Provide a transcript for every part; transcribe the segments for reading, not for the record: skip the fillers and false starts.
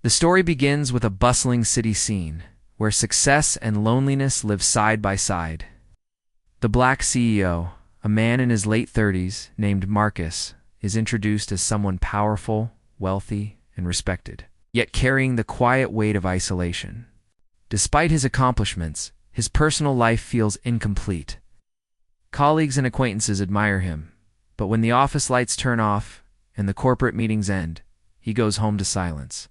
The story begins with a bustling city scene, where success and loneliness live side by side. The black CEO, a man in his late 30s named Marcus, is introduced as someone powerful, wealthy, and respected, yet carrying the quiet weight of isolation. Despite his accomplishments, his personal life feels incomplete. Colleagues and acquaintances admire him, but when the office lights turn off and the corporate meetings end, he goes home to silence.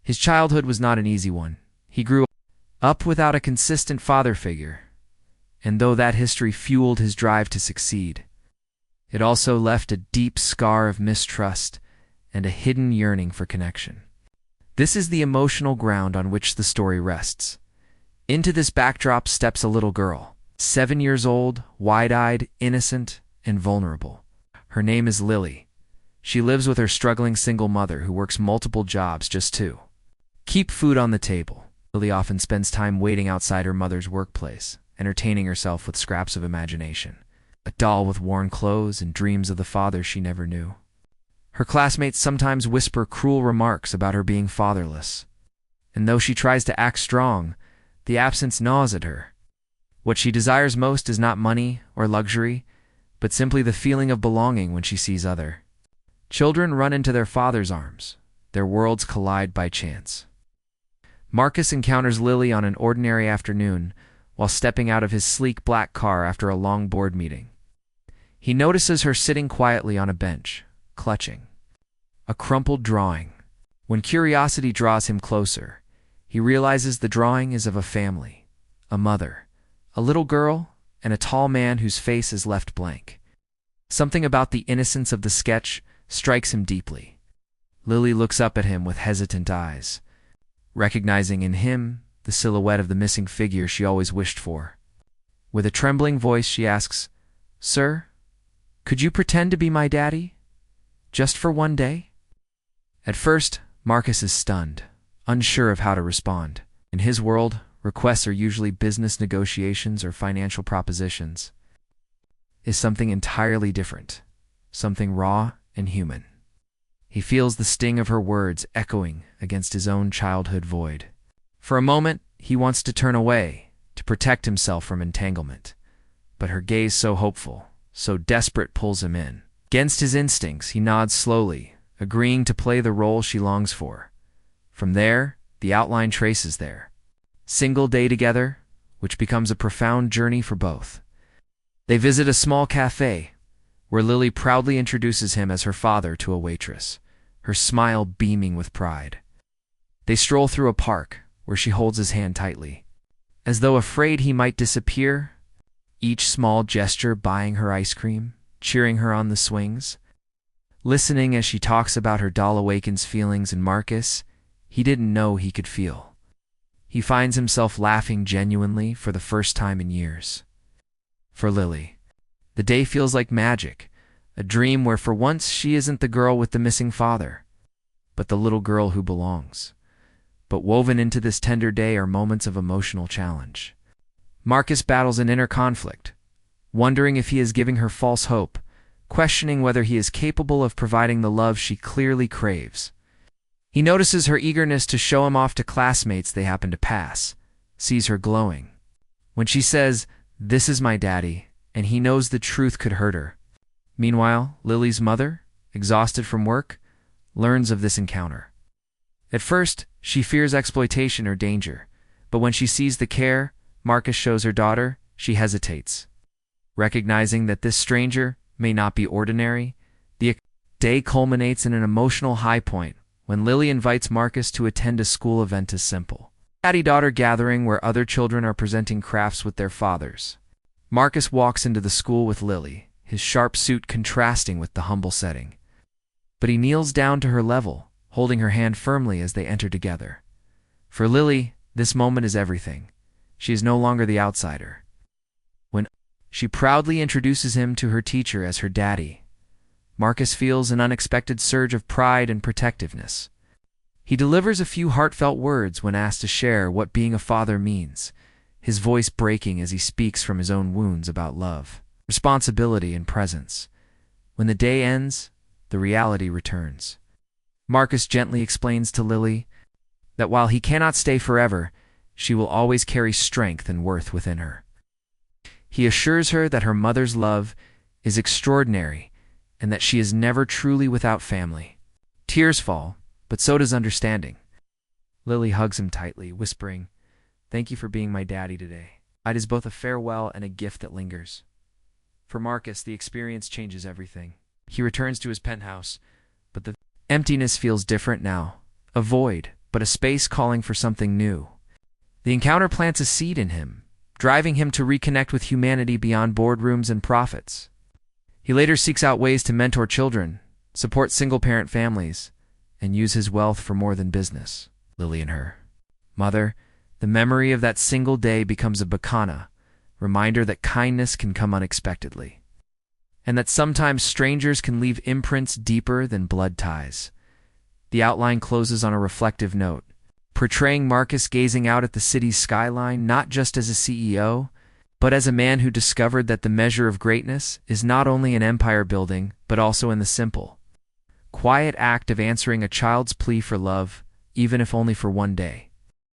His childhood was not an easy one. He grew up without a consistent father figure, and though that history fueled his drive to succeed, it also left a deep scar of mistrust and a hidden yearning for connection. This is the emotional ground on which the story rests. Into this backdrop steps a little girl, 7 years old, wide-eyed, innocent, and vulnerable. Her name is Lily. She lives with her struggling single mother who works multiple jobs just to keep food on the table. Lily often spends time waiting outside her mother's workplace, entertaining herself with scraps of imagination, a doll with worn clothes and dreams of the father she never knew. Her classmates sometimes whisper cruel remarks about her being fatherless, and though she tries to act strong, the absence gnaws at her. What she desires most is not money or luxury, but simply the feeling of belonging when she sees other children run into their father's arms. Their worlds collide by chance. Marcus encounters Lily on an ordinary afternoon while stepping out of his sleek black car after a long board meeting. He notices her sitting quietly on a bench, clutching a crumpled drawing. When curiosity draws him closer, he realizes the drawing is of a family, a mother, a little girl, and a tall man whose face is left blank. Something about the innocence of the sketch strikes him deeply. Lily looks up at him with hesitant eyes, recognizing in him the silhouette of the missing figure she always wished for. With a trembling voice, she asks, "Sir, could you pretend to be my daddy? Just for one day?" At first, Marcus is stunned, unsure of how to respond. In his world, requests are usually business negotiations or financial propositions. Is something entirely different, something raw and human. He feels the sting of her words echoing against his own childhood void. For a moment, he wants to turn away, to protect himself from entanglement. But her gaze so hopeful, so desperate pulls him in. Against his instincts, he nods slowly, agreeing to play the role she longs for. From there, the outline traces their single day together, which becomes a profound journey for both. They visit a small cafe, where Lily proudly introduces him as her father to a waitress, her smile beaming with pride. They stroll through a park, where she holds his hand tightly, as though afraid he might disappear, each small gesture buying her ice cream, cheering her on the swings. Listening as she talks about her doll awakens feelings in Marcus he didn't know he could feel. He finds himself laughing genuinely for the first time in years. For Lily, the day feels like magic, a dream where for once she isn't the girl with the missing father, but the little girl who belongs. But woven into this tender day are moments of emotional challenge. Marcus battles an inner conflict, wondering if he is giving her false hope, questioning whether he is capable of providing the love she clearly craves. He notices her eagerness to show him off to classmates they happen to pass, sees her glowing. When she says, "This is my daddy," and he knows the truth could hurt her. Meanwhile, Lily's mother, exhausted from work, learns of this encounter. At first, she fears exploitation or danger, but when she sees the care Marcus shows her daughter, she hesitates. Recognizing that this stranger may not be ordinary, the day culminates in an emotional high point when Lily invites Marcus to attend a school event as simple daddy-daughter gathering where other children are presenting crafts with their fathers. Marcus walks into the school with Lily, his sharp suit contrasting with the humble setting. But he kneels down to her level, holding her hand firmly as they enter together. For Lily, this moment is everything. She is no longer the outsider. When she proudly introduces him to her teacher as her daddy, Marcus feels an unexpected surge of pride and protectiveness. He delivers a few heartfelt words when asked to share what being a father means, his voice breaking as he speaks from his own wounds about love, responsibility, and presence. When the day ends, the reality returns. Marcus gently explains to Lily that while he cannot stay forever, she will always carry strength and worth within her. He assures her that her mother's love is extraordinary and that she is never truly without family. Tears fall, but so does understanding. Lily hugs him tightly, whispering, "Thank you for being my daddy today." It is both a farewell and a gift that lingers. For Marcus, the experience changes everything. He returns to his penthouse, but the emptiness feels different now. A void, but a space calling for something new. The encounter plants a seed in him, driving him to reconnect with humanity beyond boardrooms and profits. He later seeks out ways to mentor children, support single-parent families, and use his wealth for more than business. Lily and her mother, the memory of that single day becomes a bacana, reminder that kindness can come unexpectedly, and that sometimes strangers can leave imprints deeper than blood ties. The outline closes on a reflective note, portraying Marcus gazing out at the city's skyline not just as a CEO, but as a man who discovered that the measure of greatness is not only in empire building, but also in the simple, quiet act of answering a child's plea for love, even if only for one day.